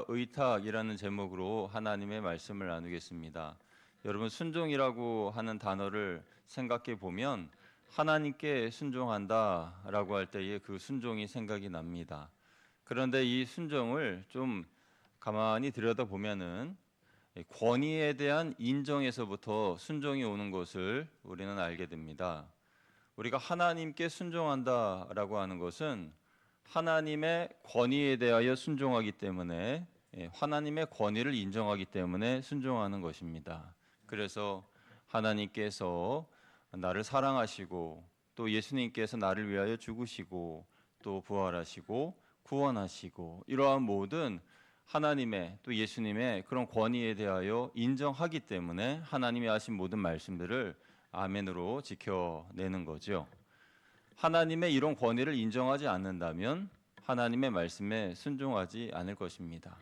의탁이라는 제목으로 하나님의 말씀을 나누겠습니다. 여러분, 순종이라고 하는 단어를 생각해 보면 하나님께 순종한다라고 할 때에 그 순종이 생각이 납니다. 그런데 이 순종을 좀 가만히 들여다보면은 권위에 대한 인정에서부터 순종이 오는 것을 우리는 알게 됩니다. 우리가 하나님께 순종한다라고 하는 것은 하나님의 권위에 대하여 순종하기 때문에, 하나님의 권위를 인정하기 때문에 순종하는 것입니다. 그래서 하나님께서 나를 사랑하시고 또 예수님께서 나를 위하여 죽으시고 또 부활하시고 구원하시고 이러한 모든 하나님의 또 예수님의 그런 권위에 대하여 인정하기 때문에 하나님이 하신 모든 말씀들을 아멘으로 지켜내는 거죠. 하나님의 이런 권위를 인정하지 않는다면 하나님의 말씀에 순종하지 않을 것입니다.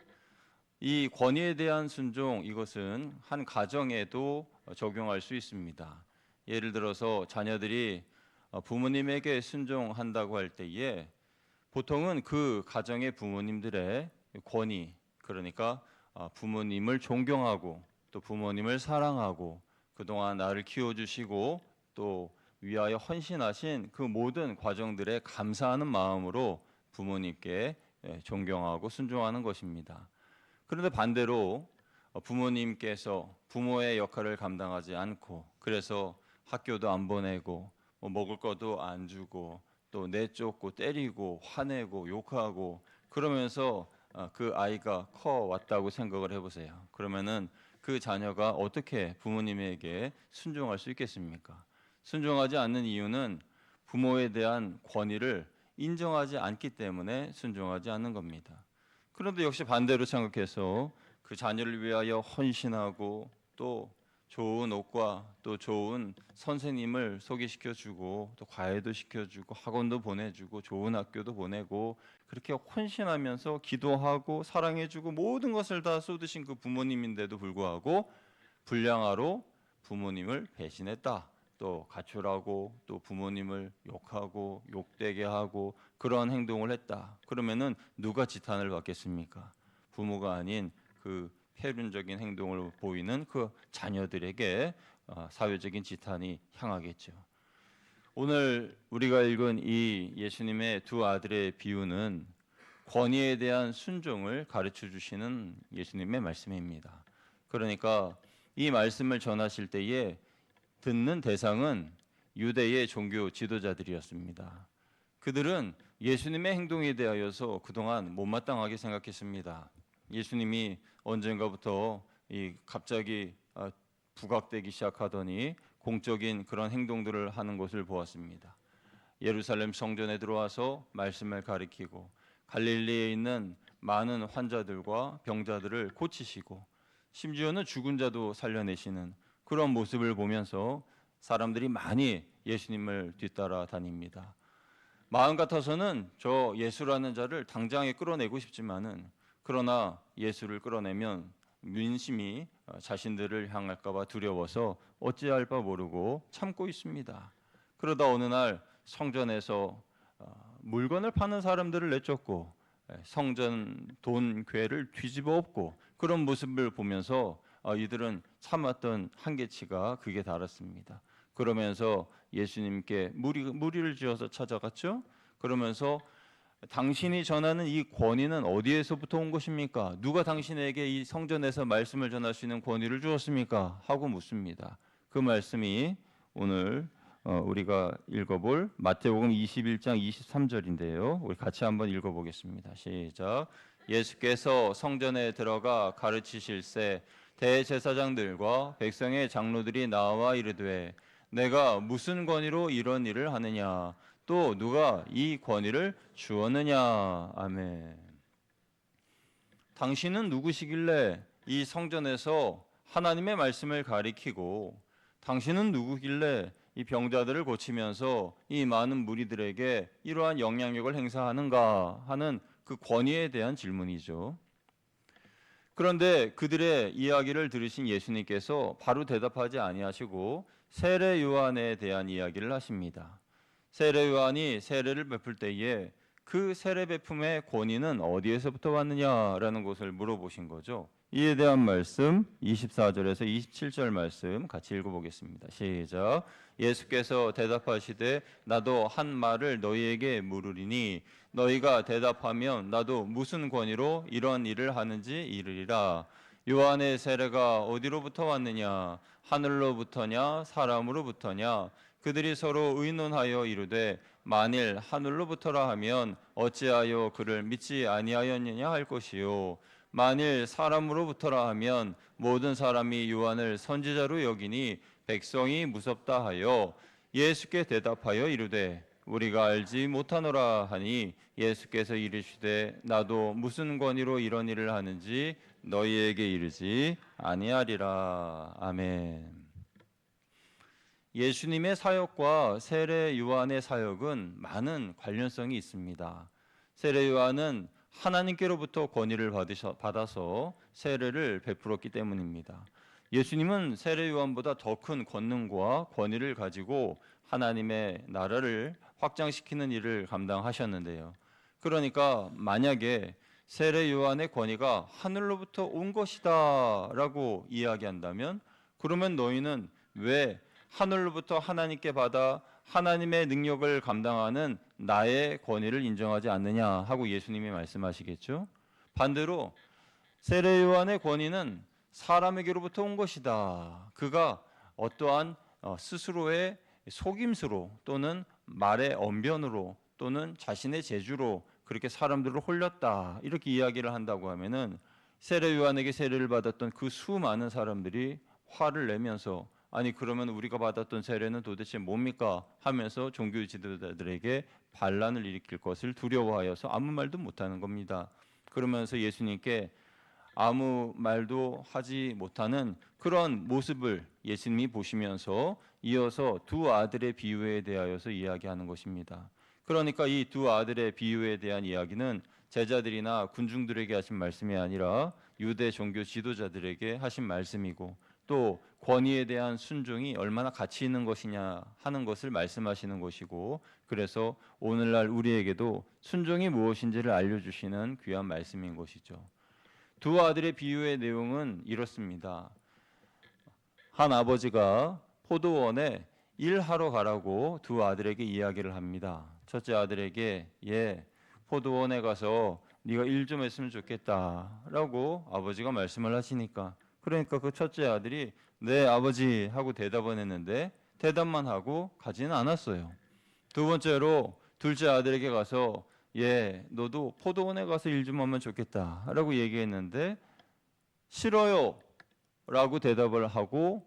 이 권위에 대한 순종, 이것은 한 가정에도 적용할 수 있습니다. 예를 들어서 자녀들이 부모님에게 순종한다고 할 때에 보통은 그 가정의 부모님들의 권위, 그러니까 부모님을 존경하고 또 부모님을 사랑하고 그동안 나를 키워주시고 또 위하여 헌신하신 그 모든 과정들에 감사하는 마음으로 부모님께 존경하고 순종하는 것입니다. 그런데 반대로 부모님께서 부모의 역할을 감당하지 않고 그래서 학교도 안 보내고 먹을 것도 안 주고 또 내쫓고 때리고 화내고 욕하고 그러면서 그 아이가 커 왔다고 생각을 해보세요. 그러면은 그 자녀가 어떻게 부모님에게 순종할 수 있겠습니까? 순종하지 않는 이유는 부모에 대한 권위를 인정하지 않기 때문에 순종하지 않는 겁니다. 그런데 역시 반대로 생각해서 그 자녀를 위하여 헌신하고 또 좋은 옷과 또 좋은 선생님을 소개시켜주고 또 과외도 시켜주고 학원도 보내주고 좋은 학교도 보내고 그렇게 헌신하면서 기도하고 사랑해주고 모든 것을 다 쏟으신 그 부모님인데도 불구하고 불량아로 부모님을 배신했다. 또 가출하고 또 부모님을 욕하고 욕되게 하고 그런 행동을 했다. 그러면은 누가 지탄을 받겠습니까? 부모가 아닌 그 폐륜적인 행동을 보이는 그 자녀들에게 사회적인 지탄이 향하겠죠. 오늘 우리가 읽은 이 예수님의 두 아들의 비유는 권위에 대한 순종을 가르쳐 주시는 예수님의 말씀입니다. 그러니까 이 말씀을 전하실 때에 듣는 대상은 유대의 종교 지도자들이었습니다. 그들은 예수님의 행동에 대하여서 그동안 못마땅하게 생각했습니다. 예수님이 언젠가부터 갑자기 부각되기 시작하더니 공적인 그런 행동들을 하는 것을 보았습니다. 예루살렘 성전에 들어와서 말씀을 가리키고 갈릴리에 있는 많은 환자들과 병자들을 고치시고 심지어는 죽은 자도 살려내시는 그런 모습을 보면서 사람들이 많이 예수님을 뒤따라 다닙니다. 마음 같아서는 저 예수라는 자를 당장에 끌어내고 싶지만은 그러나 예수를 끌어내면 민심이 자신들을 향할까 봐 두려워서 어찌할 바 모르고 참고 있습니다. 그러다 어느 날 성전에서 물건을 파는 사람들을 내쫓고 성전 돈 괴를 뒤집어 엎고 그런 모습을 보면서 이들은 참았던 한계치가 극에 달았습니다. 그러면서 예수님께 무리를 지어서 찾아갔죠. 그러면서 당신이 전하는 이 권위는 어디에서부터 온 것입니까? 누가 당신에게 이 성전에서 말씀을 전할 수 있는 권위를 주었습니까? 하고 묻습니다. 그 말씀이 오늘 우리가 읽어볼 마태복음 21장 23절인데요. 우리 같이 한번 읽어보겠습니다. 시작. 예수께서 성전에 들어가 가르치실새 대제사장들과 백성의 장로들이 나와 이르되 내가 무슨 권위로 이런 일을 하느냐 또 누가 이 권위를 주었느냐. 아멘. 당신은 누구시길래 이 성전에서 하나님의 말씀을 가리키고 당신은 누구길래 이 병자들을 고치면서 이 많은 무리들에게 이러한 영향력을 행사하는가 하는 그 권위에 대한 질문이죠. 그런데 그들의 이야기를 들으신 예수님께서 바로 대답하지 아니하시고 세례 요한에 대한 이야기를 하십니다. 세례 요한이 세례를 베풀 때에 그 세례 베품의 권위는 어디에서부터 왔느냐라는 것을 물어보신 거죠. 이에 대한 말씀 24절에서 27절 말씀 같이 읽어보겠습니다. 시작. 예수께서 대답하시되 나도 한 말을 너희에게 물으리니 너희가 대답하면 나도 무슨 권위로 이런 일을 하는지 이르리라. 요한의 세례가 어디로부터 왔느냐? 하늘로부터냐 사람으로부터냐? 그들이 서로 의논하여 이르되 만일 하늘로부터라 하면 어찌하여 그를 믿지 아니하였느냐 할 것이요 만일 사람으로부터라 하면 모든 사람이 요한을 선지자로 여기니 백성이 무섭다 하여 예수께 대답하여 이르되 우리가 알지 못하노라 하니 예수께서 이르시되 나도 무슨 권위로 이런 일을 하는지 너희에게 이르지 아니하리라. 아멘. 예수님의 사역과 세례 요한의 사역은 많은 관련성이 있습니다. 세례 요한은 하나님께로부터 권위를 받아서 세례를 베풀었기 때문입니다. 예수님은 세례 요한보다 더 큰 권능과 권위를 가지고 하나님의 나라를 확장시키는 일을 감당하셨는데요. 그러니까 만약에 세례 요한의 권위가 하늘로부터 온 것이다라고 이야기한다면 그러면 너희는 왜 하늘로부터 하나님께 받아 하나님의 능력을 감당하는 나의 권위를 인정하지 않느냐 하고 예수님이 말씀하시겠죠. 반대로 세례 요한의 권위는 사람에게로부터 온 것이다. 그가 어떠한 스스로의 속임수로 또는 말의 언변으로 또는 자신의 재주로 그렇게 사람들을 홀렸다 이렇게 이야기를 한다고 하면은 세례 요한에게 세례를 받았던 그 수많은 사람들이 화를 내면서 아니 그러면 우리가 받았던 세례는 도대체 뭡니까 하면서 종교 지도자들에게 반란을 일으킬 것을 두려워하여서 아무 말도 못하는 겁니다. 그러면서 예수님께 아무 말도 하지 못하는 그런 모습을 예수님이 보시면서 이어서 두 아들의 비유에 대하여서 이야기하는 것입니다. 그러니까 이 두 아들의 비유에 대한 이야기는 제자들이나 군중들에게 하신 말씀이 아니라 유대 종교 지도자들에게 하신 말씀이고 또 권위에 대한 순종이 얼마나 가치 있는 것이냐 하는 것을 말씀하시는 것이고 그래서 오늘날 우리에게도 순종이 무엇인지를 알려주시는 귀한 말씀인 것이죠. 두 아들의 비유의 내용은 이렇습니다. 한 아버지가 포도원에 일하러 가라고 두 아들에게 이야기를 합니다. 첫째 아들에게 포도원에 가서 네가 일 좀 했으면 좋겠다라고 아버지가 말씀을 하시니까 그러니까 그 첫째 아들이 네 아버지 하고 대답은 했는데 대답만 하고 가지는 않았어요. 두 번째로 둘째 아들에게 가서 너도 포도원에 가서 일 좀 하면 좋겠다라고 얘기했는데 싫어요 라고 대답을 하고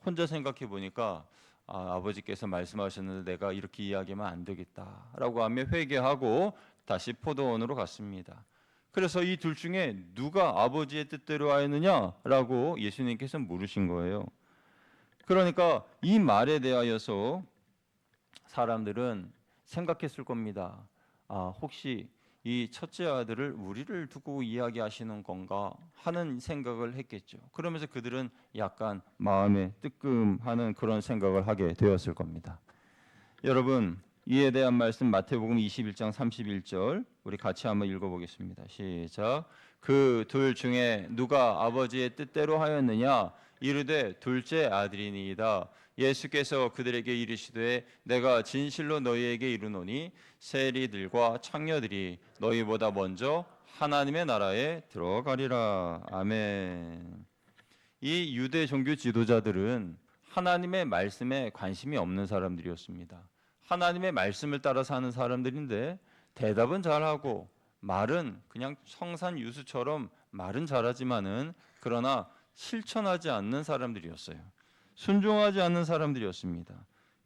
혼자 생각해 보니까 아버지께서 말씀하셨는데 내가 이렇게 이야기하면 안 되겠다라고 하며 회개하고 다시 포도원으로 갔습니다. 그래서 이 둘 중에 누가 아버지의 뜻대로 하였느냐라고 예수님께서 물으신 거예요. 그러니까 이 말에 대하여서 사람들은 생각했을 겁니다. 혹시 이 첫째 아들을 우리를 두고 이야기하시는 건가 하는 생각을 했겠죠. 그러면서 그들은 약간 마음에 뜨끔하는 그런 생각을 하게 되었을 겁니다. 여러분 이에 대한 말씀 마태복음 21장 31절 우리 같이 한번 읽어보겠습니다. 시작. 그 둘 중에 누가 아버지의 뜻대로 하였느냐 이르되 둘째 아들이니이다. 예수께서 그들에게 이르시되 내가 진실로 너희에게 이르노니 세리들과 창녀들이 너희보다 먼저 하나님의 나라에 들어가리라. 아멘. 이 유대 종교 지도자들은 하나님의 말씀에 관심이 없는 사람들이었습니다. 하나님의 말씀을 따라 사는 사람들인데 대답은 잘하고 말은 그냥 성산유수처럼 말은 잘하지만은 그러나 실천하지 않는 사람들이었어요. 순종하지 않는 사람들이었습니다.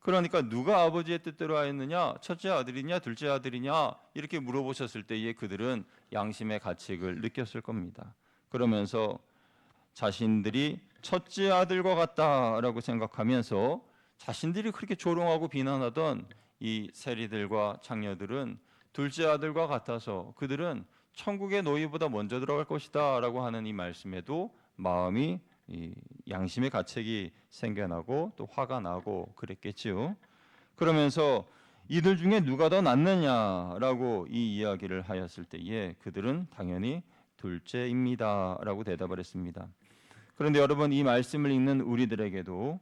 그러니까 누가 아버지의 뜻대로 하였느냐? 첫째 아들이냐 둘째 아들이냐? 이렇게 물어보셨을 때에 그들은 양심의 가책을 느꼈을 겁니다. 그러면서 자신들이 첫째 아들과 같다라고 생각하면서 자신들이 그렇게 조롱하고 비난하던 이 세리들과 창녀들은 둘째 아들과 같아서 그들은 천국의 너희보다 먼저 들어갈 것이다 라고 하는 이 말씀에도 마음이 양심의 가책이 생겨나고 또 화가 나고 그랬겠지요. 그러면서 이들 중에 누가 더 낫느냐라고 이 이야기를 하였을 때에 그들은 당연히 둘째입니다라고 대답을 했습니다. 그런데 여러분, 이 말씀을 읽는 우리들에게도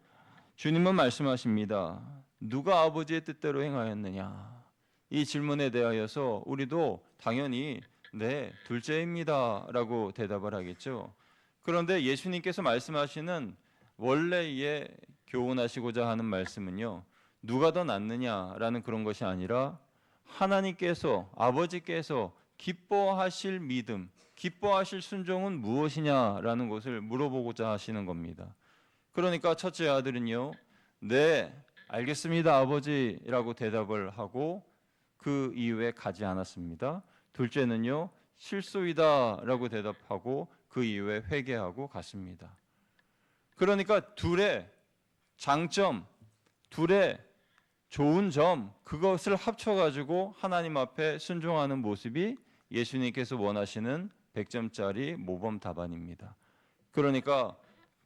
주님은 말씀하십니다. 누가 아버지의 뜻대로 행하였느냐? 이 질문에 대하여서 우리도 당연히 네, 둘째입니다라고 대답을 하겠죠. 그런데 예수님께서 말씀하시는 원래의 교훈하시고자 하는 말씀은요, 누가 더 낫느냐라는 그런 것이 아니라 하나님께서, 아버지께서 기뻐하실 믿음, 기뻐하실 순종은 무엇이냐라는 것을 물어보고자 하시는 겁니다. 그러니까 첫째 아들은요, 네, 알겠습니다, 아버지라고 대답을 하고 그 이후에 가지 않았습니다. 둘째는요, 실소이다라고 대답하고 그 이후에 회개하고 갔습니다. 그러니까 둘의 장점, 둘의 좋은 점, 그것을 합쳐가지고 하나님 앞에 순종하는 모습이 예수님께서 원하시는 100점짜리 모범 답안입니다. 그러니까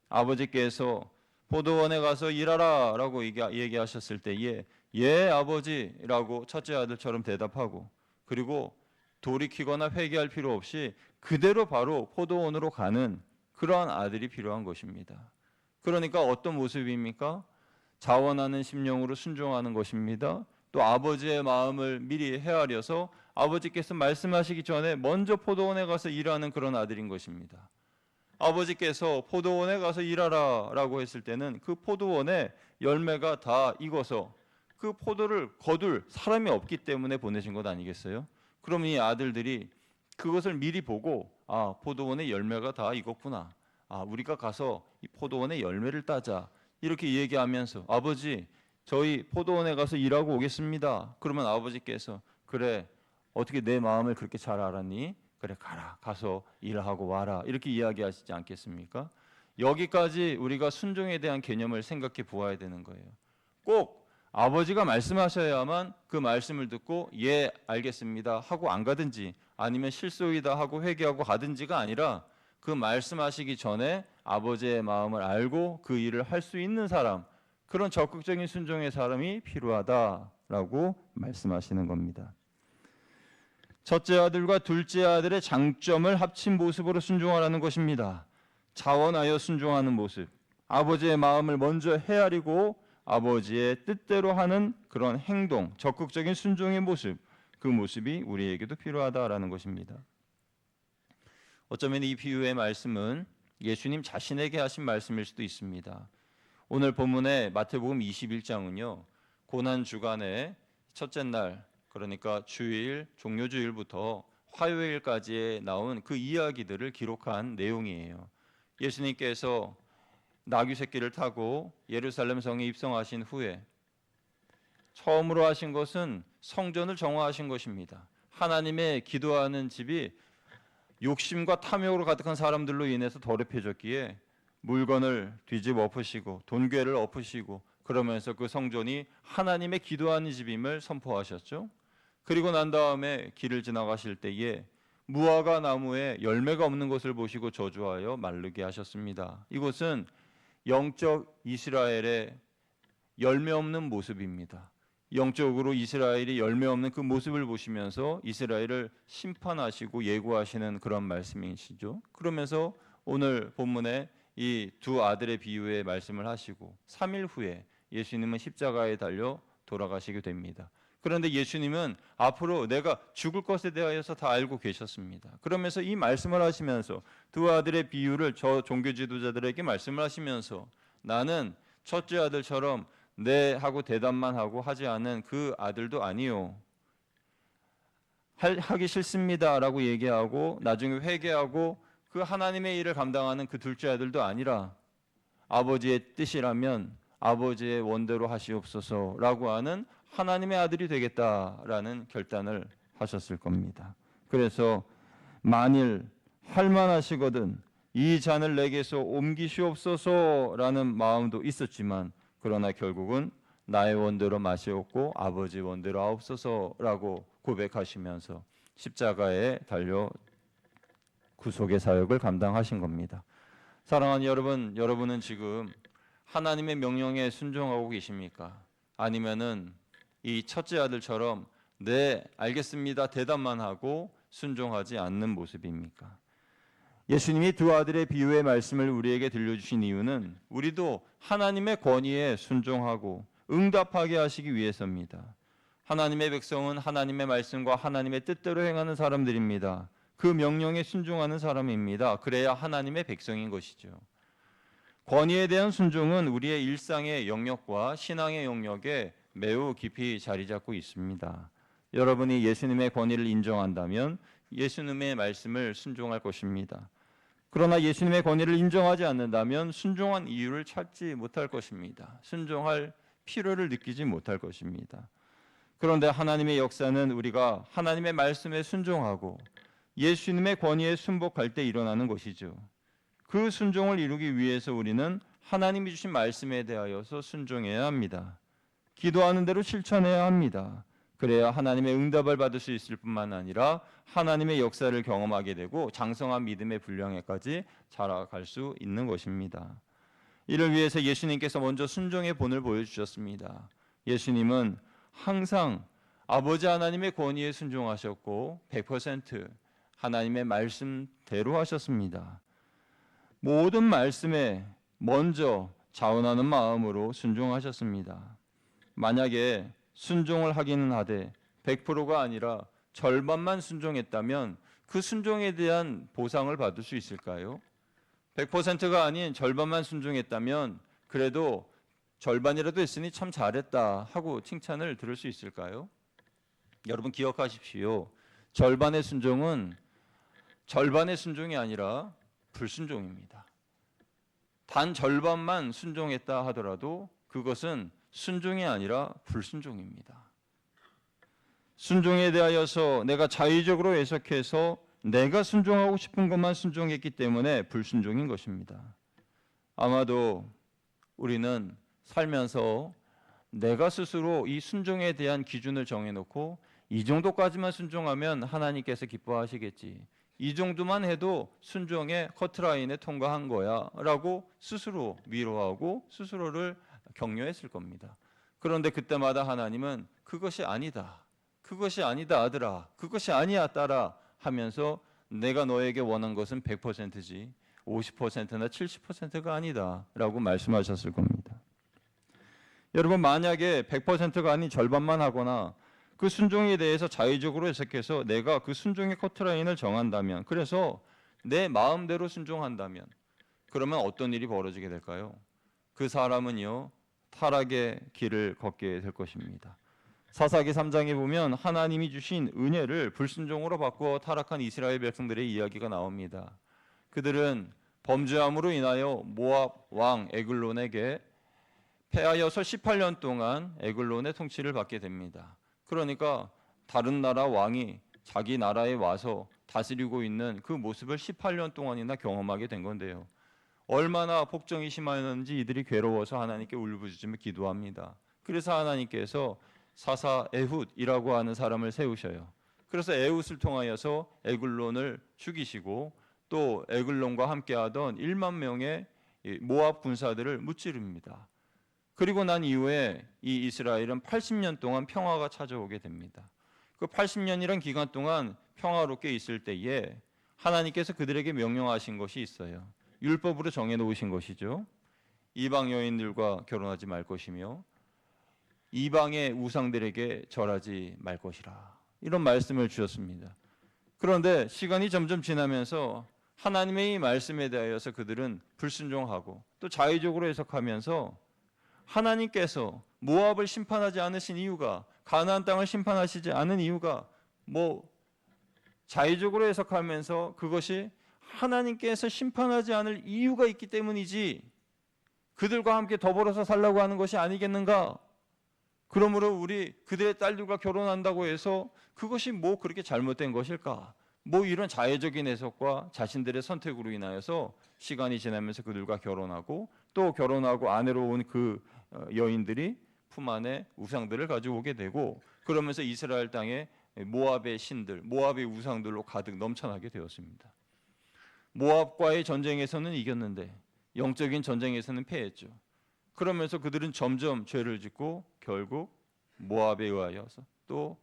아버지께서 포도원에 가서 일하라 라고 얘기하셨을 때에 예 아버지라고 첫째 아들처럼 대답하고, 그리고 돌이키거나 회개할 필요 없이 그대로 바로 포도원으로 가는 그러한 아들이 필요한 것입니다. 그러니까 어떤 모습입니까? 자원하는 심령으로 순종하는 것입니다. 또 아버지의 마음을 미리 헤아려서 아버지께서 말씀하시기 전에 먼저 포도원에 가서 일하는 그런 아들인 것입니다. 아버지께서 포도원에 가서 일하라 라고 했을 때는 그 포도원에 열매가 다 익어서 그 포도를 거둘 사람이 없기 때문에 보내신 것 아니겠어요? 그럼 이 아들들이 그것을 미리 보고 포도원에 열매가 다 익었구나, 우리가 가서 이 포도원의 열매를 따자, 이렇게 얘기하면서 아버지 저희 포도원에 가서 일하고 오겠습니다. 그러면 아버지께서 그래, 어떻게 내 마음을 그렇게 잘 알았니? 그래, 가라, 가서 일하고 와라, 이렇게 이야기하시지 않겠습니까? 여기까지 우리가 순종에 대한 개념을 생각해 보아야 되는 거예요. 꼭 아버지가 말씀하셔야만 그 말씀을 듣고 예 알겠습니다 하고 안 가든지, 아니면 실소이다 하고 회개하고 가든지가 아니라 그 말씀하시기 전에 아버지의 마음을 알고 그 일을 할 수 있는 사람, 그런 적극적인 순종의 사람이 필요하다라고 말씀하시는 겁니다. 첫째 아들과 둘째 아들의 장점을 합친 모습으로 순종하라는 것입니다. 자원하여 순종하는 모습, 아버지의 마음을 먼저 헤아리고 아버지의 뜻대로 하는 그런 행동, 적극적인 순종의 모습, 그 모습이 우리에게도 필요하다라는 것입니다. 어쩌면 이 비유의 말씀은 예수님 자신에게 하신 말씀일 수도 있습니다. 오늘 본문의 마태복음 21장은요, 고난 주간의 첫째 날, 그러니까 주일, 종료주일부터 화요일까지에 나온 그 이야기들을 기록한 내용이에요. 예수님께서 나귀 새끼를 타고 예루살렘 성에 입성하신 후에 처음으로 하신 것은 성전을 정화하신 것입니다. 하나님의 기도하는 집이 욕심과 탐욕으로 가득한 사람들로 인해서 더럽혀졌기에 물건을 뒤집어 엎으시고 돈괴를 엎으시고, 그러면서 그 성전이 하나님의 기도하는 집임을 선포하셨죠. 그리고 난 다음에 길을 지나가실 때에 무화과 나무에 열매가 없는 것을 보시고 저주하여 마르게 하셨습니다. 이것은 영적 이스라엘의 열매 없는 모습입니다. 영적으로 이스라엘이 열매 없는 그 모습을 보시면서 이스라엘을 심판하시고 예고하시는 그런 말씀이시죠. 그러면서 오늘 본문에 이 두 아들의 비유의 말씀을 하시고 3일 후에 예수님은 십자가에 달려 돌아가시게 됩니다. 그런데 예수님은 앞으로 내가 죽을 것에 대하여서 다 알고 계셨습니다. 그러면서 이 말씀을 하시면서 두 아들의 비유를 저 종교 지도자들에게 말씀을 하시면서 나는 첫째 아들처럼 네 하고 대답만 하고 하지 않은 그 아들도 아니요, 하기 싫습니다 라고 얘기하고 나중에 회개하고 그 하나님의 일을 감당하는 그 둘째 아들도 아니라 아버지의 뜻이라면 아버지의 원대로 하시옵소서 라고 하는 하나님의 아들이 되겠다라는 결단을 하셨을 겁니다. 그래서 만일 할만하시거든 이 잔을 내게서 옮기시옵소서라는 마음도 있었지만, 그러나 결국은 나의 원대로 마시옵고 아버지 원대로 하옵소서라고 고백하시면서 십자가에 달려 구속의 사역을 감당하신 겁니다. 사랑하는 여러분, 여러분은 지금 하나님의 명령에 순종하고 계십니까? 아니면은 이 첫째 아들처럼 네, 알겠습니다 대답만 하고 순종하지 않는 모습입니까? 예수님이 두 아들의 비유의 말씀을 우리에게 들려주신 이유는 우리도 하나님의 권위에 순종하고 응답하게 하시기 위해서입니다. 하나님의 백성은 하나님의 말씀과 하나님의 뜻대로 행하는 사람들입니다. 그 명령에 순종하는 사람입니다. 그래야 하나님의 백성인 것이죠. 권위에 대한 순종은 우리의 일상의 영역과 신앙의 영역에 매우 깊이 자리 잡고 있습니다. 여러분이 예수님의 권위를 인정한다면 예수님의 말씀을 순종할 것입니다. 그러나 예수님의 권위를 인정하지 않는다면 순종한 이유를 찾지 못할 것입니다. 순종할 필요를 느끼지 못할 것입니다. 그런데 하나님의 역사는 우리가 하나님의 말씀에 순종하고 예수님의 권위에 순복할 때 일어나는 것이죠. 그 순종을 이루기 위해서 우리는 하나님이 주신 말씀에 대하여서 순종해야 합니다. 기도하는 대로 실천해야 합니다. 그래야 하나님의 응답을 받을 수 있을 뿐만 아니라 하나님의 역사를 경험하게 되고 장성한 믿음의 분량에까지 자라갈 수 있는 것입니다. 이를 위해서 예수님께서 먼저 순종의 본을 보여주셨습니다. 예수님은 항상 아버지 하나님의 권위에 순종하셨고 100% 하나님의 말씀대로 하셨습니다. 모든 말씀에 먼저 자원하는 마음으로 순종하셨습니다. 만약에 순종을 하기는 하되 100%가 아니라 절반만 순종했다면 그 순종에 대한 보상을 받을 수 있을까요? 100%가 아닌 절반만 순종했다면 그래도 절반이라도 했으니 참 잘했다 하고 칭찬을 들을 수 있을까요? 여러분 기억하십시오. 절반의 순종은 절반의 순종이 아니라 불순종입니다. 단 절반만 순종했다 하더라도 그것은 순종이 아니라 불순종입니다. 순종에 대하여서 내가 자의적으로 해석해서 내가 순종하고 싶은 것만 순종했기 때문에 불순종인 것입니다. 아마도 우리는 살면서 내가 스스로 이 순종에 대한 기준을 정해놓고 이 정도까지만 순종하면 하나님께서 기뻐하시겠지. 이 정도만 해도 순종의 커트라인에 통과한 거야 라고 스스로 위로하고 스스로를 격려했을 겁니다. 그런데 그때마다 하나님은 그것이 아니다. 그것이 아니다 아들아. 그것이 아니야 딸아 하면서 내가 너에게 원한 것은 100%지 50%나 70%가 아니다 라고 말씀하셨을 겁니다. 여러분 만약에 100%가 아닌 절반만 하거나 그 순종에 대해서 자의적으로 해석해서 내가 그 순종의 커트라인을 정한다면 그래서 내 마음대로 순종한다면 그러면 어떤 일이 벌어지게 될까요? 그 사람은요 타락의 길을 걷게 될 것입니다. 사사기 3장에 보면 하나님이 주신 은혜를 불순종으로 바꾸어 타락한 이스라엘 백성들의 이야기가 나옵니다. 그들은 범죄함으로 인하여 모압 왕 에글론에게 패하여서 18년 동안 에글론의 통치를 받게 됩니다. 그러니까 다른 나라 왕이 자기 나라에 와서 다스리고 있는 그 모습을 18년 동안이나 경험하게 된 건데요. 얼마나 폭정이 심하였는지 이들이 괴로워서 하나님께 울부짖으며 기도합니다. 그래서 하나님께서 사사 에훗이라고 하는 사람을 세우셔요. 그래서 에훗을 통하여서 에글론을 죽이시고 또 에글론과 함께하던 1만 명의 모압 군사들을 무찌릅니다. 그리고 난 이후에 이 이스라엘은 80년 동안 평화가 찾아오게 됩니다. 그 80년이란 기간 동안 평화롭게 있을 때에 하나님께서 그들에게 명령하신 것이 있어요. 율법으로 정해놓으신 것이죠. 이방 여인들과 결혼하지 말 것이며 이방의 우상들에게 절하지 말 것이라. 이런 말씀을 주셨습니다. 그런데 시간이 점점 지나면서 하나님의 이 말씀에 대하여서 그들은 불순종하고 또 자의적으로 해석하면서 하나님께서 모압을 심판하지 않으신 이유가 가나안 땅을 심판하시지 않은 이유가 자의적으로 해석하면서 그것이 하나님께서 심판하지 않을 이유가 있기 때문이지 그들과 함께 더불어서 살라고 하는 것이 아니겠는가? 그러므로 우리 그들의 딸들과 결혼한다고 해서 그것이 그렇게 잘못된 것일까? 이런 자의적인 해석과 자신들의 선택으로 인하여서 시간이 지나면서 그들과 결혼하고 또 결혼하고 아내로 온 그 여인들이 품 안에 우상들을 가지고 오게 되고 그러면서 이스라엘 땅에 모압의 신들, 모압의 우상들로 가득 넘쳐나게 되었습니다. 모압과의 전쟁에서는 이겼는데 영적인 전쟁에서는 패했죠. 그러면서 그들은 점점 죄를 짓고 결국 모압에 의하여서 또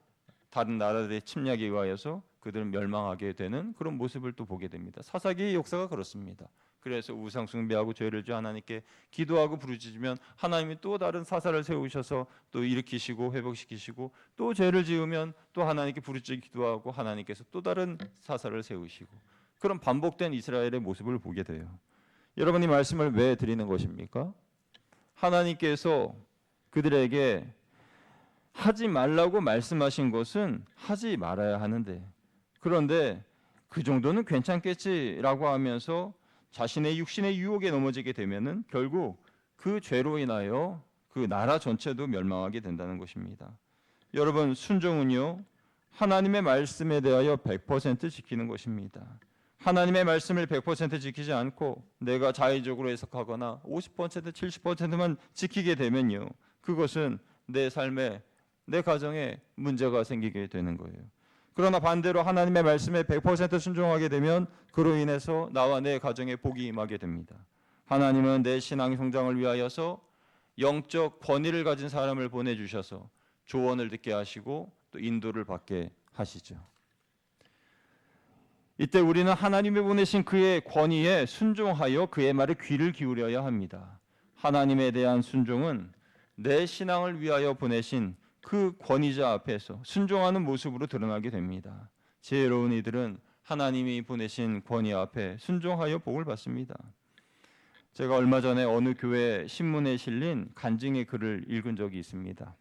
다른 나라들의 침략에 의하여서 그들은 멸망하게 되는 그런 모습을 또 보게 됩니다. 사사기의 역사가 그렇습니다. 그래서 우상 숭배하고 죄를 지어 하나님께 기도하고 부르짖으면 하나님이 또 다른 사사를 세우셔서 또 일으키시고 회복시키시고, 또 죄를 지으면 또 하나님께 부르짖어 기도하고 하나님께서 또 다른 사사를 세우시고, 그런 반복된 이스라엘의 모습을 보게 돼요. 여러분, 이 말씀을 왜 드리는 것입니까? 하나님께서 그들에게 하지 말라고 말씀하신 것은 하지 말아야 하는데, 그런데 그 정도는 괜찮겠지라고 하면서 자신의 육신의 유혹에 넘어지게 되면은 결국 그 죄로 인하여 그 나라 전체도 멸망하게 된다는 것입니다. 여러분, 순종은요, 하나님의 말씀에 대하여 100% 지키는 것입니다. 하나님의 말씀을 100% 지키지 않고 내가 자의적으로 해석하거나 50% 70%만 지키게 되면요, 그것은 내 삶에, 내 가정에 문제가 생기게 되는 거예요. 그러나 반대로 하나님의 말씀에 100% 순종하게 되면 그로 인해서 나와 내 가정에 복이 임하게 됩니다. 하나님은 내 신앙 성장을 위하여서 영적 권위를 가진 사람을 보내주셔서 조언을 듣게 하시고 또 인도를 받게 하시죠. 이때 우리는 하나님이 보내신 그의 권위에 순종하여 그의 말에 귀를 기울여야 합니다. 하나님에 대한 순종은 내 신앙을 위하여 보내신 그 권위자 앞에서 순종하는 모습으로 드러나게 됩니다. 지혜로운 이들은 하나님이 보내신 권위 앞에 순종하여 복을 받습니다. 제가 얼마 전에 어느 교회 신문에 실린 간증의 글을 읽은 적이 있습니다.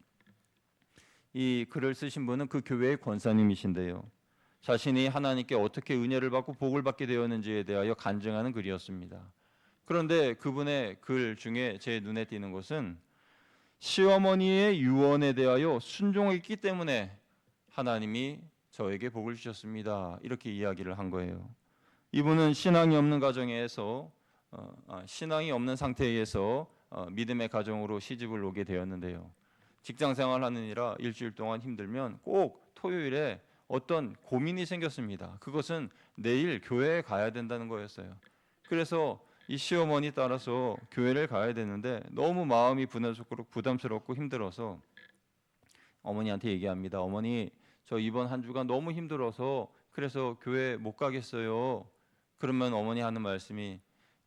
이 글을 쓰신 분은 그 교회의 권사님이신데요, 자신이 하나님께 어떻게 은혜를 받고 복을 받게 되었는지에 대하여 간증하는 글이었습니다. 그런데 그분의 글 중에 제 눈에 띄는 것은 시어머니의 유언에 대하여 순종했기 때문에 하나님이 저에게 복을 주셨습니다, 이렇게 이야기를 한 거예요. 이분은 신앙이 없는 가정에서 신앙이 없는 상태에서 믿음의 가정으로 시집을 오게 되었는데요, 직장 생활하느니라 일주일 동안 힘들면 꼭 토요일에 어떤 고민이 생겼습니다. 그것은 내일 교회에 가야 된다는 거였어요. 그래서 이 시어머니 따라서 교회를 가야 되는데 너무 마음이 부담스럽고 힘들어서 어머니한테 얘기합니다. 어머니, 저 이번 한 주간 너무 힘들어서 그래서 교회 못 가겠어요. 그러면 어머니 하는 말씀이,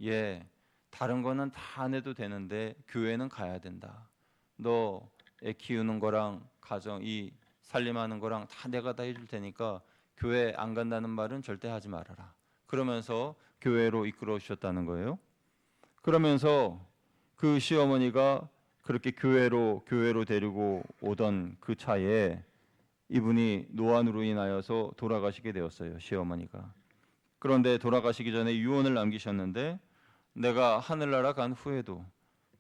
예, 다른 거는 다 안 해도 되는데 교회는 가야 된다. 너 애 키우는 거랑 가정 이 살림하는 거랑 다 내가 다 해줄 테니까 교회 안 간다는 말은 절대 하지 말아라. 그러면서 교회로 이끌어 주셨다는 거예요. 그러면서 그 시어머니가 그렇게 교회로 데리고 오던 그 차에 이분이 노안으로 인하여서 돌아가시게 되었어요, 시어머니가. 그런데 돌아가시기 전에 유언을 남기셨는데, 내가 하늘나라 간 후에도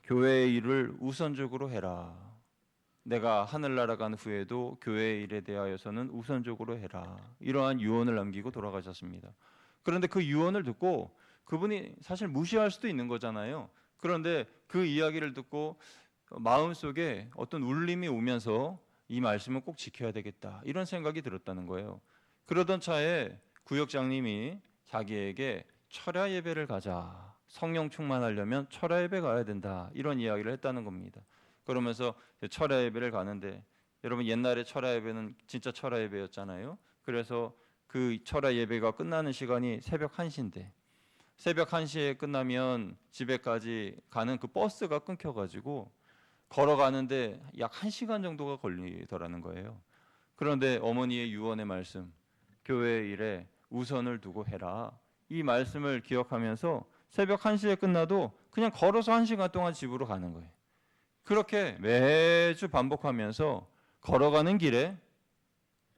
교회의 일을 우선적으로 해라. 내가 하늘나라 간 후에도 교회의 일에 대하여서는 우선적으로 해라. 이러한 유언을 남기고 돌아가셨습니다. 그런데 그 유언을 듣고 그분이 사실 무시할 수도 있는 거잖아요. 그런데 그 이야기를 듣고 마음속에 어떤 울림이 오면서 이 말씀은 꼭 지켜야 되겠다, 이런 생각이 들었다는 거예요. 그러던 차에 구역장님이 자기에게 철야 예배를 가자, 성령 충만하려면 철야 예배 가야 된다, 이런 이야기를 했다는 겁니다. 그러면서 철야 예배를 가는데, 여러분 옛날에 철야 예배는 진짜 철야 예배였잖아요. 그래서 그 철야 예배가 끝나는 시간이 새벽 1시인데 새벽 1시에 끝나면 집에까지 가는 그 버스가 끊겨가지고 걸어가는데 약 1시간 정도가 걸리더라는 거예요. 그런데 어머니의 유언의 말씀, 교회 일에 우선을 두고 해라, 이 말씀을 기억하면서 새벽 1시에 끝나도 그냥 걸어서 1시간 동안 집으로 가는 거예요. 그렇게 매주 반복하면서 걸어가는 길에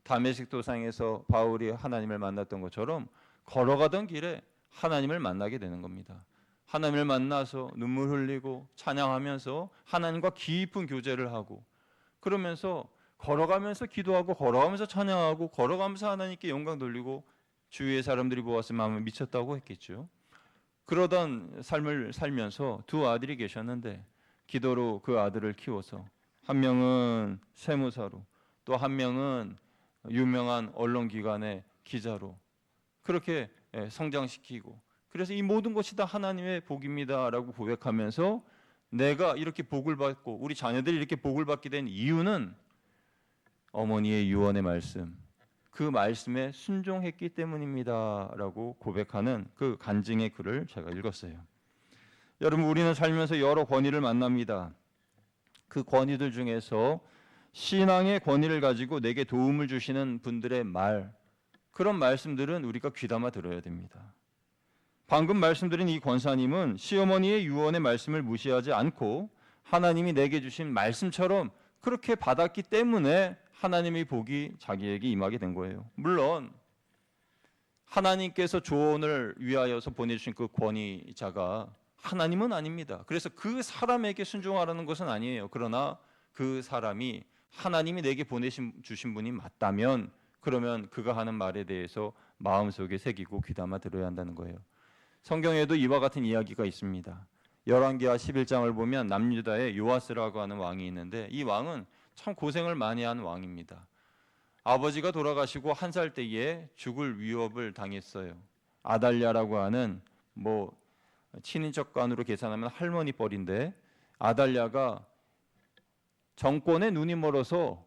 다메섹 도상에서 바울이 하나님을 만났던 것처럼 걸어가던 길에 하나님을 만나게 되는 겁니다. 하나님을 만나서 눈물 흘리고 찬양하면서 하나님과 깊은 교제를 하고, 그러면서 걸어가면서 기도하고 걸어가면서 찬양하고 걸어가면서 하나님께 영광 돌리고, 주위의 사람들이 보았으면 아마 미쳤다고 했겠죠. 그러던 삶을 살면서 두 아들이 계셨는데 기도로 그 아들을 키워서 한 명은 세무사로, 또 한 명은 유명한 언론기관의 기자로 그렇게 성장시키고, 그래서 이 모든 것이 다 하나님의 복입니다라고 고백하면서 내가 이렇게 복을 받고 우리 자녀들이 이렇게 복을 받게 된 이유는 어머니의 유언의 말씀, 그 말씀에 순종했기 때문입니다라고 고백하는 그 간증의 글을 제가 읽었어요. 여러분, 우리는 살면서 여러 권위를 만납니다. 그 권위들 중에서 신앙의 권위를 가지고 내게 도움을 주시는 분들의 말, 그런 말씀들은 우리가 귀담아 들어야 됩니다. 방금 말씀드린 이 권사님은 시어머니의 유언의 말씀을 무시하지 않고 하나님이 내게 주신 말씀처럼 그렇게 받았기 때문에 하나님의 복이 자기에게 임하게 된 거예요. 물론 하나님께서 조언을 위하여서 보내주신 그 권위자가 하나님은 아닙니다. 그래서 그 사람에게 순종하라는 것은 아니에요. 그러나 그 사람이 하나님이 내게 주신 분이 맞다면 그러면 그가 하는 말에 대해서 마음속에 새기고 귀담아 들어야 한다는 거예요. 성경에도 이와 같은 이야기가 있습니다. 열왕기하 11장을 보면 남유다의 요아스라고 하는 왕이 있는데 이 왕은 참 고생을 많이 한 왕입니다. 아버지가 돌아가시고 1살 때에 죽을 위협을 당했어요. 아달랴라고 하는 친인척간으로 계산하면 할머니 뻘인데 아달랴가 정권에 눈이 멀어서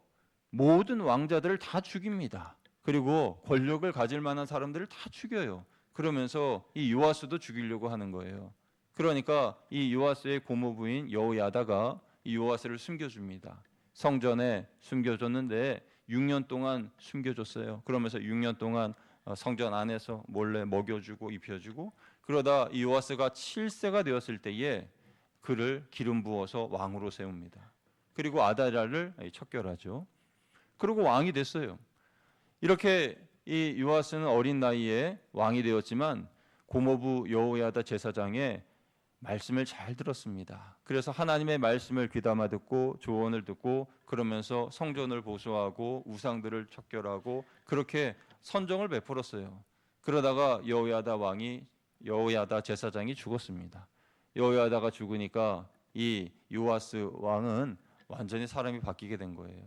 모든 왕자들을 다 죽입니다. 그리고 권력을 가질 만한 사람들을 다 죽여요. 그러면서 이 요아스도 죽이려고 하는 거예요. 그러니까 이 요아스의 고모부인 여호야다가 이 요아스를 숨겨줍니다. 성전에 숨겨줬는데 6년 동안 숨겨줬어요. 그러면서 6년 동안 성전 안에서 몰래 먹여주고 입혀주고, 그러다 이 요아스가 7세가 되었을 때에 그를 기름 부어서 왕으로 세웁니다. 그리고 아달랴를 척결하죠. 그리고 왕이 됐어요. 이렇게 이 요아스는 어린 나이에 왕이 되었지만 고모부 여호야다 제사장의 말씀을 잘 들었습니다. 그래서 하나님의 말씀을 귀담아 듣고 조언을 듣고 그러면서 성전을 보수하고 우상들을 척결하고 그렇게 선정을 베풀었어요. 그러다가 여호야다 제사장이 죽었습니다. 여호야다가 죽으니까 이 요아스 왕은 완전히 사람이 바뀌게 된 거예요.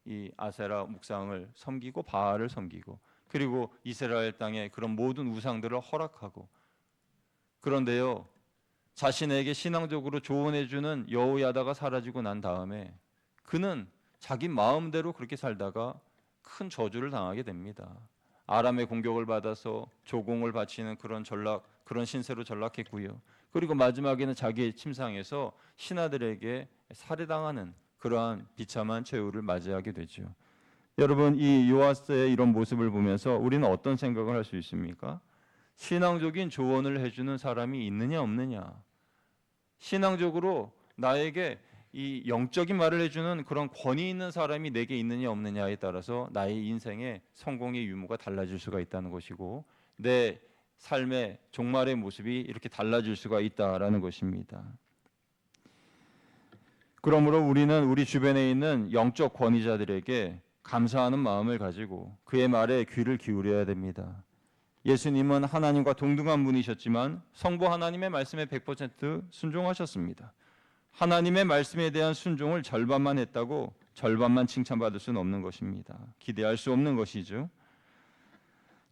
이 아세라 묵상을 섬기고 바알을 섬기고 그리고 이스라엘 땅에 그런 모든 우상들을 허락하고, 그런데요 자신에게 신앙적으로 조언해주는 여호야다가 사라지고 난 다음에 그는 자기 마음대로 그렇게 살다가 큰 저주를 당하게 됩니다. 아람의 공격을 받아서 조공을 바치는 그런 신세로 전락했고요. 그리고 마지막에는 자기의 침상에서 신하들에게 살해당하는 그러한 비참한 최후를 맞이하게 되죠. 여러분, 이 요아스의 이런 모습을 보면서 우리는 어떤 생각을 할 수 있습니까? 신앙적인 조언을 해주는 사람이 있느냐 없느냐, 신앙적으로 나에게 이 영적인 말을 해주는 그런 권위 있는 사람이 내게 있느냐 없느냐에 따라서 나의 인생의 성공의 유무가 달라질 수가 있다는 것이고 내 삶의 종말의 모습이 이렇게 달라질 수가 있다라는 것입니다. 그러므로 우리는 우리 주변에 있는 영적 권위자들에게 감사하는 마음을 가지고 그의 말에 귀를 기울여야 됩니다. 예수님은 하나님과 동등한 분이셨지만 성부 하나님의 말씀에 100% 순종하셨습니다. 하나님의 말씀에 대한 순종을 절반만 했다고 절반만 칭찬받을 수는 없는 것입니다. 기대할 수 없는 것이죠.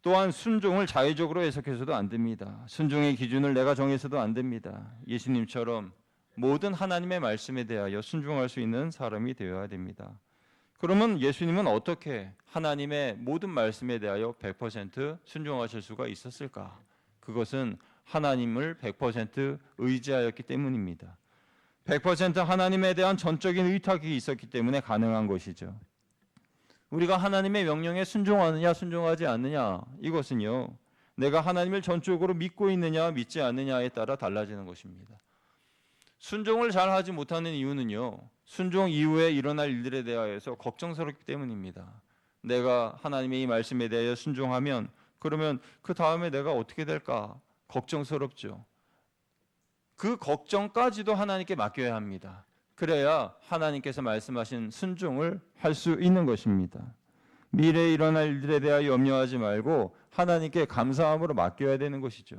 또한 순종을 자의적으로 해석해서도 안 됩니다. 순종의 기준을 내가 정해서도 안 됩니다. 예수님처럼 모든 하나님의 말씀에 대하여 순종할 수 있는 사람이 되어야 됩니다. 그러면 예수님은 어떻게 하나님의 모든 말씀에 대하여 100% 순종하실 수가 있었을까? 그것은 하나님을 100% 의지하였기 때문입니다. 100% 하나님에 대한 전적인 의탁이 있었기 때문에 가능한 것이죠. 우리가 하나님의 명령에 순종하느냐 순종하지 않느냐, 이것은요 내가 하나님을 전적으로 믿고 있느냐 믿지 않느냐에 따라 달라지는 것입니다. 순종을 잘 하지 못하는 이유는요 순종 이후에 일어날 일들에 대하여서 걱정스럽기 때문입니다. 내가 하나님의 이 말씀에 대하여 순종하면 그러면 그 다음에 내가 어떻게 될까 걱정스럽죠. 그 걱정까지도 하나님께 맡겨야 합니다. 그래야 하나님께서 말씀하신 순종을 할 수 있는 것입니다. 미래에 일어날 일들에 대하여 염려하지 말고 하나님께 감사함으로 맡겨야 되는 것이죠.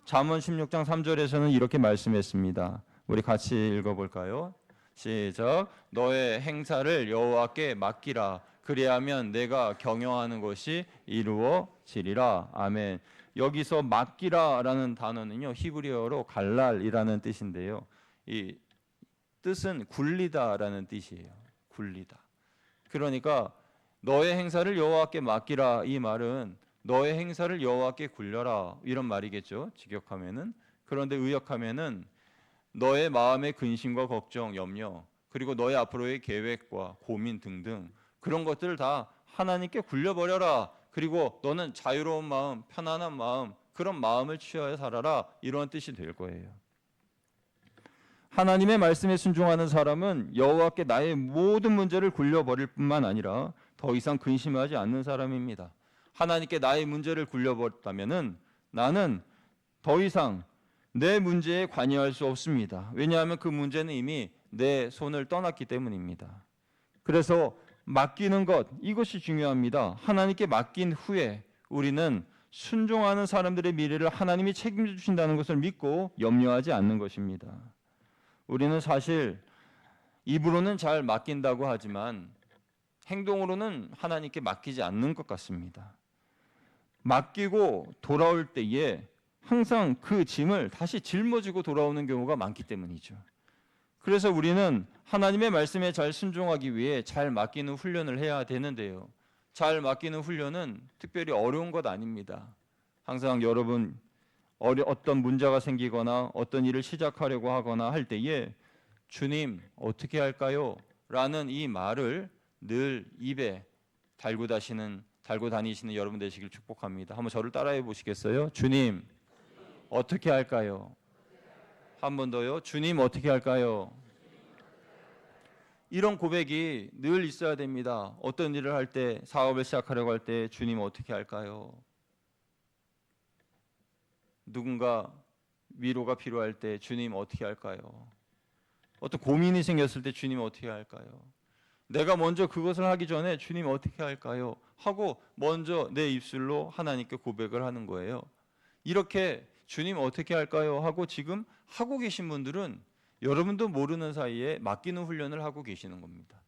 잠언 16장 3절에서는 이렇게 말씀했습니다. 우리 같이 읽어볼까요? 시작. 너의 행사를 여호와께 맡기라. 그리하면 내가 경영하는 것이 이루어지리라. 아멘. 여기서 맡기라라는 단어는요 히브리어로 갈랄이라는 뜻인데요, 이 뜻은 굴리다라는 뜻이에요. 굴리다. 그러니까 너의 행사를 여호와께 맡기라, 이 말은 너의 행사를 여호와께 굴려라, 이런 말이겠죠, 직역하면은. 그런데 의역하면은 너의 마음의 근심과 걱정, 염려, 그리고 너의 앞으로의 계획과 고민 등등 그런 것들을 다 하나님께 굴려버려라. 그리고 너는 자유로운 마음, 편안한 마음, 그런 마음을 취하여 살아라, 이런 뜻이 될 거예요. 하나님의 말씀에 순종하는 사람은 여호와께 나의 모든 문제를 굴려버릴 뿐만 아니라 더 이상 근심하지 않는 사람입니다. 하나님께 나의 문제를 굴려버렸다면은 나는 더 이상 내 문제에 관여할 수 없습니다. 왜냐하면 그 문제는 이미 내 손을 떠났기 때문입니다. 그래서 맡기는 것, 이것이 중요합니다. 하나님께 맡긴 후에 우리는 순종하는 사람들의 미래를 하나님이 책임져 주신다는 것을 믿고 염려하지 않는 것입니다. 우리는 사실 입으로는 잘 맡긴다고 하지만 행동으로는 하나님께 맡기지 않는 것 같습니다. 맡기고 돌아올 때에 항상 그 짐을 다시 짊어지고 돌아오는 경우가 많기 때문이죠. 그래서 우리는 하나님의 말씀에 잘 순종하기 위해 잘 맡기는 훈련을 해야 되는데요. 잘 맡기는 훈련은 특별히 어려운 것 아닙니다. 항상 여러분 어떤 문제가 생기거나 어떤 일을 시작하려고 하거나 할 때에 주님 어떻게 할까요? 라는 이 말을 늘 입에 달고 다니시는 여러분 되시길 축복합니다. 한번 저를 따라해 보시겠어요? 주님 어떻게 할까요? 한 번 더요. 주님 어떻게 할까요? 이런 고백이 늘 있어야 됩니다. 어떤 일을 할 때, 사업을 시작하려고 할 때 주님 어떻게 할까요? 누군가 위로가 필요할 때 주님 어떻게 할까요? 어떤 고민이 생겼을 때 주님 어떻게 할까요? 내가 먼저 그것을 하기 전에 주님 어떻게 할까요? 하고 먼저 내 입술로 하나님께 고백을 하는 거예요. 이렇게 주님 어떻게 할까요? 하고 지금 하고 계신 분들은 여러분도 모르는 사이에 맡기는 훈련을 하고 계시는 겁니다.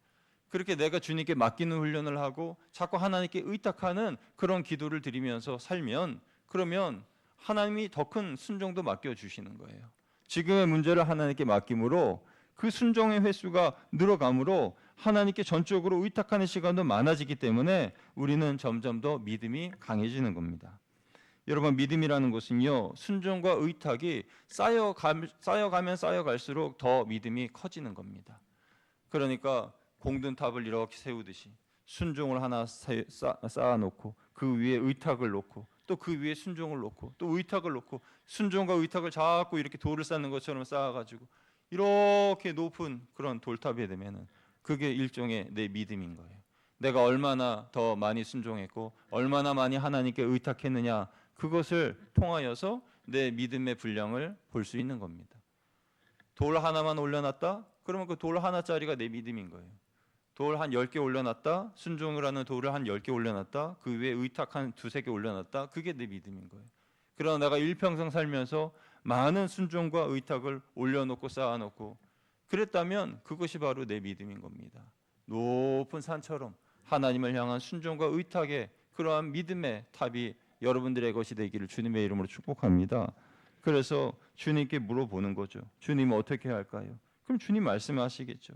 그렇게 내가 주님께 맡기는 훈련을 하고 자꾸 하나님께 의탁하는 그런 기도를 드리면서 살면, 그러면 하나님이 더 큰 순종도 맡겨주시는 거예요. 지금의 문제를 하나님께 맡김으로 그 순종의 횟수가 늘어가므로 하나님께 전적으로 의탁하는 시간도 많아지기 때문에 우리는 점점 더 믿음이 강해지는 겁니다. 여러분, 믿음이라는 것은요, 순종과 의탁이 쌓여가면 쌓여갈수록 더 믿음이 커지는 겁니다. 그러니까 공든 탑을 이렇게 세우듯이 순종을 하나 쌓아놓고 그 위에 의탁을 놓고 또 그 위에 순종을 놓고 또 의탁을 놓고 순종과 의탁을 자꾸 이렇게 돌을 쌓는 것처럼 쌓아가지고 이렇게 높은 그런 돌탑이 되면은 그게 일종의 내 믿음인 거예요. 내가 얼마나 더 많이 순종했고 얼마나 많이 하나님께 의탁했느냐, 그것을 통하여서 내 믿음의 분량을 볼 수 있는 겁니다. 돌 하나만 올려놨다? 그러면 그 돌 하나짜리가 내 믿음인 거예요. 돌 한 10개 올려놨다? 순종을 하는 돌을 한 10개 올려놨다? 그 위에 의탁 한 2-3개 올려놨다? 그게 내 믿음인 거예요. 그러나 내가 일평생 살면서 많은 순종과 의탁을 올려놓고 쌓아놓고 그랬다면 그것이 바로 내 믿음인 겁니다. 높은 산처럼 하나님을 향한 순종과 의탁의 그러한 믿음의 탑이 여러분들의 것이 되기를 주님의 이름으로 축복합니다. 그래서 주님께 물어보는 거죠. 주님 어떻게 할까요? 그럼 주님 말씀하시겠죠.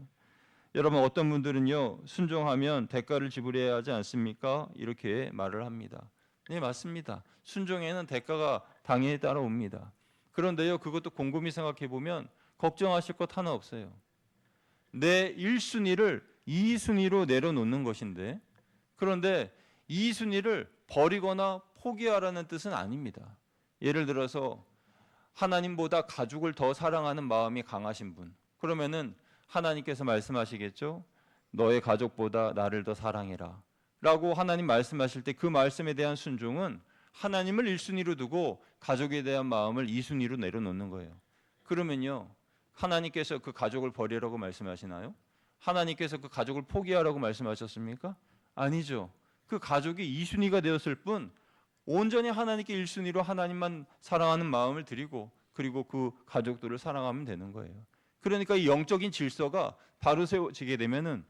여러분, 어떤 분들은요, 순종하면 대가를 지불해야 하지 않습니까? 이렇게 말을 합니다. 네, 맞습니다. 순종에는 대가가 당연히 따라옵니다. 그런데요, 그것도 곰곰이 생각해 보면 걱정하실 것 하나 없어요. 내 1순위를 2순위로 내려놓는 것인데, 그런데 2순위를 버리거나 포기하라는 뜻은 아닙니다. 예를 들어서 하나님보다 가족을 더 사랑하는 마음이 강하신 분, 그러면은 하나님께서 말씀하시겠죠. 너의 가족보다 나를 더 사랑해라 라고 하나님 말씀하실 때 그 말씀에 대한 순종은 하나님을 1순위로 두고 가족에 대한 마음을 2순위로 내려놓는 거예요. 그러면요, 하나님께서 그 가족을 버리라고 말씀하시나요? 하나님께서 그 가족을 포기하라고 말씀하셨습니까? 아니죠. 그 가족이 2순위가 되었을 뿐 온전히 하나님께 1순위로 하나님만 사랑하는 마음을 드리고 그리고 그 가족들을 사랑하면 되는 거예요. 그러니까 이 영적인 질서가 바로 세워지게 되면은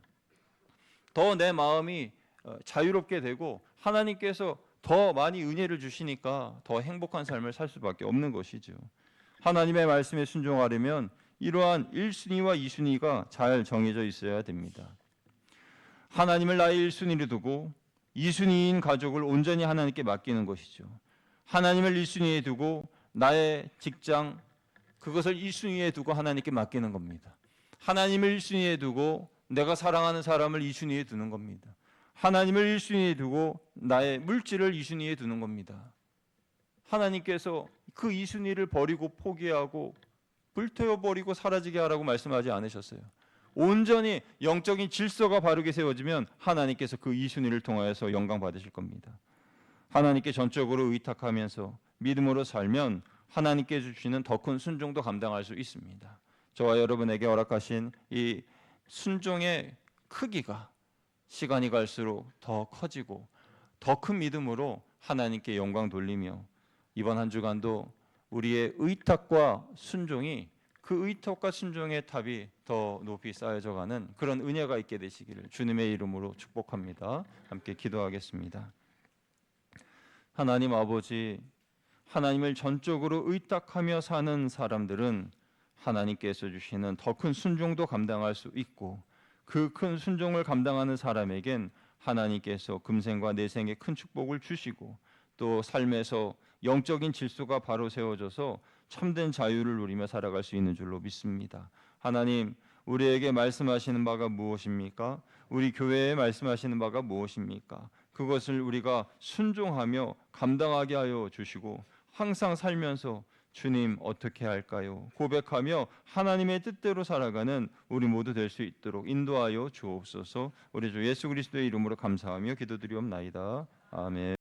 더 내 마음이 자유롭게 되고 하나님께서 더 많이 은혜를 주시니까 더 행복한 삶을 살 수밖에 없는 것이죠. 하나님의 말씀에 순종하려면 이러한 1순위와 2순위가 잘 정해져 있어야 됩니다. 하나님을 나의 1순위로 두고 2순위인 가족을 온전히 하나님께 맡기는 것이죠. 하나님을 1순위에 두고 나의 직장, 그것을 1순위에 두고 하나님께 맡기는 겁니다. 하나님을 1순위에 두고 내가 사랑하는 사람을 2순위에 두는 겁니다. 하나님을 1순위에 두고 나의 물질을 2순위에 두는 겁니다. 하나님께서 그 2순위를 버리고 포기하고 불태워버리고 사라지게 하라고 말씀하지 않으셨어요. 온전히 영적인 질서가 바르게 세워지면 하나님께서 그 2순위를 통하여서 영광 받으실 겁니다. 하나님께 전적으로 의탁하면서 믿음으로 살면 하나님께 주시는 더 큰 순종도 감당할 수 있습니다. 저와 여러분에게 허락하신 이 순종의 크기가 시간이 갈수록 더 커지고 더 큰 믿음으로 하나님께 영광 돌리며 이번 한 주간도 우리의 의탁과 순종이 그 의탁과 순종의 탑이 더 높이 쌓여져 가는 그런 은혜가 있게 되시기를 주님의 이름으로 축복합니다. 함께 기도하겠습니다. 하나님 아버지, 하나님을 전적으로 의탁하며 사는 사람들은 하나님께서 주시는 더 큰 순종도 감당할 수 있고 그 큰 순종을 감당하는 사람에겐 하나님께서 금생과 내생의 큰 축복을 주시고 또 삶에서 영적인 질서가 바로 세워져서 참된 자유를 누리며 살아갈 수 있는 줄로 믿습니다. 하나님, 우리에게 말씀하시는 바가 무엇입니까? 우리 교회에 말씀하시는 바가 무엇입니까? 그것을 우리가 순종하며 감당하게 하여 주시고 항상 살면서 주님 어떻게 할까요? 고백하며 하나님의 뜻대로 살아가는 우리 모두 될 수 있도록 인도하여 주옵소서. 우리 주 예수 그리스도의 이름으로 감사하며 기도드리옵나이다. 아멘.